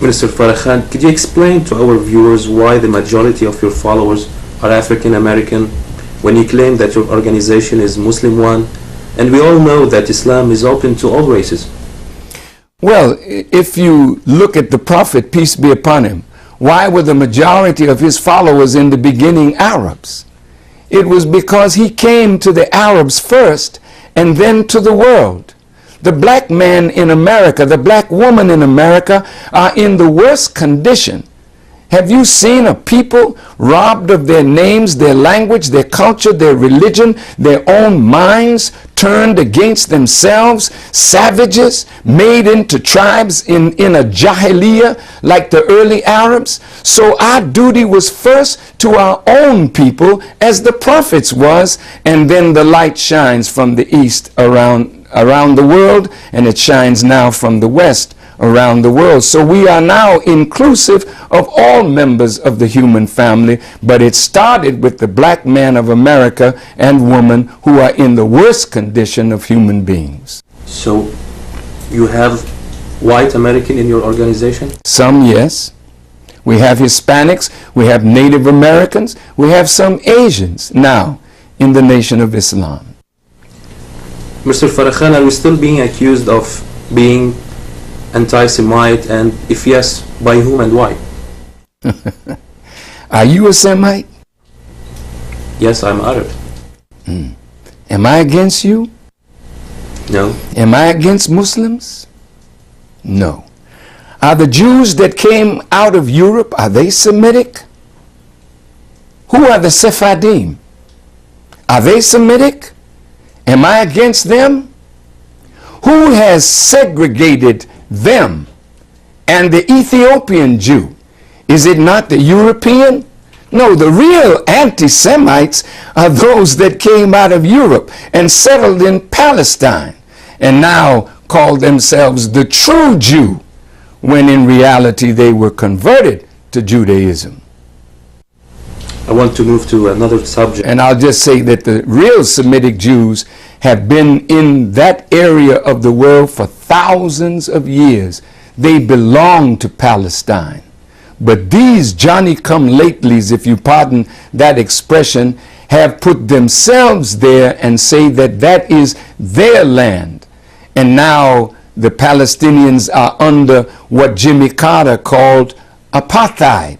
Minister Farrakhan, could you explain to our viewers why the majority of your followers are African American when you claim that your organization is Muslim one, and we all know that Islam is open to all races? Well, if you look at the Prophet, peace be upon him, why were the majority of his followers in the beginning Arabs? It was because he came to the Arabs first and then to the world. The black man in America, the black woman in America are in the worst condition. Have you seen a people robbed of their names, their language, their culture, their religion, their own minds, turned against themselves, savages, made into tribes in a jahiliyyah like the early Arabs? So our duty was first to our own people, as the prophets was, and then the light shines from the east around the world, and it shines now from the west around the world. So we are now inclusive of all members of the human family, but it started with the black man of America and woman who are in the worst condition of human beings. So you have white American in your organization? Some, yes. We have Hispanics, we have Native Americans, we have some Asians now in the Nation of Islam. Mr. Farrakhan, are we still being accused of being anti-Semite, and if yes, by whom and why? Are you a Semite? Yes, I'm Arab. Am I against you? No. Am I against Muslims? No. Are the Jews that came out of Europe, are they Semitic? Who are the Sephardim? Are they Semitic? Am I against them? Who has segregated them and the Ethiopian Jew? Is it not the European? No, the real anti-Semites are those that came out of Europe and settled in Palestine and now call themselves the true Jew, when in reality they were converted to Judaism. I want to move to another subject. And I'll just say that the real Semitic Jews have been in that area of the world for thousands of years. They belong to Palestine. But these Johnny-come-latelys, if you pardon that expression, have put themselves there and say that that is their land. And now the Palestinians are under what Jimmy Carter called apartheid.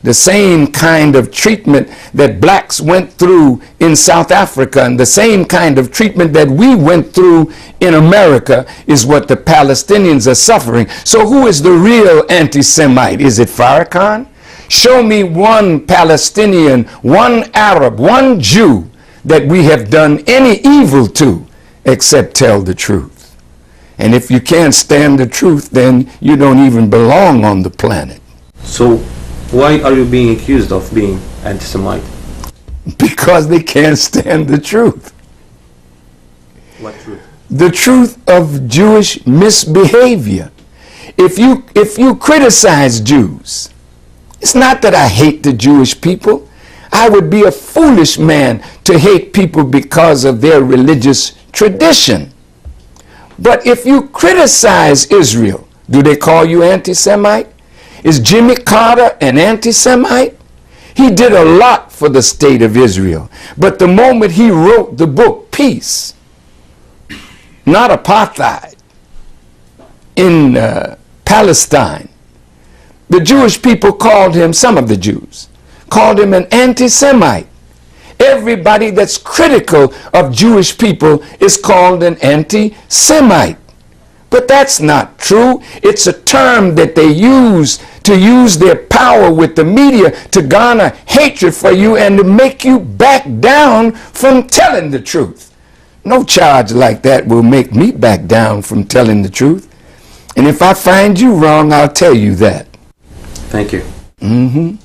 The same kind of treatment that blacks went through in South Africa and the same kind of treatment that we went through in America is what the Palestinians are suffering. So who is the real anti-Semite? Is it Farrakhan? Show me one Palestinian, one Arab, one Jew that we have done any evil to except tell the truth. And if you can't stand the truth, then you don't even belong on the planet. So why are you being accused of being anti-Semite? Because they can't stand the truth. What truth? The truth of Jewish misbehavior. If you criticize Jews, it's not that I hate the Jewish people. I would be a foolish man to hate people because of their religious tradition. But if you criticize Israel, do they call you anti-Semite? Is Jimmy Carter an anti-Semite? He did a lot for the state of Israel. But the moment he wrote the book Peace, not apartheid, in Palestine, the Jewish people called him, some of the Jews, called him an anti-Semite. Everybody that's critical of Jewish people is called an anti-Semite. But that's not true. It's a term that they use to use their power with the media to garner hatred for you and to make you back down from telling the truth. No charge like that will make me back down from telling the truth. And if I find you wrong, I'll tell you that. Thank you. Mm-hmm.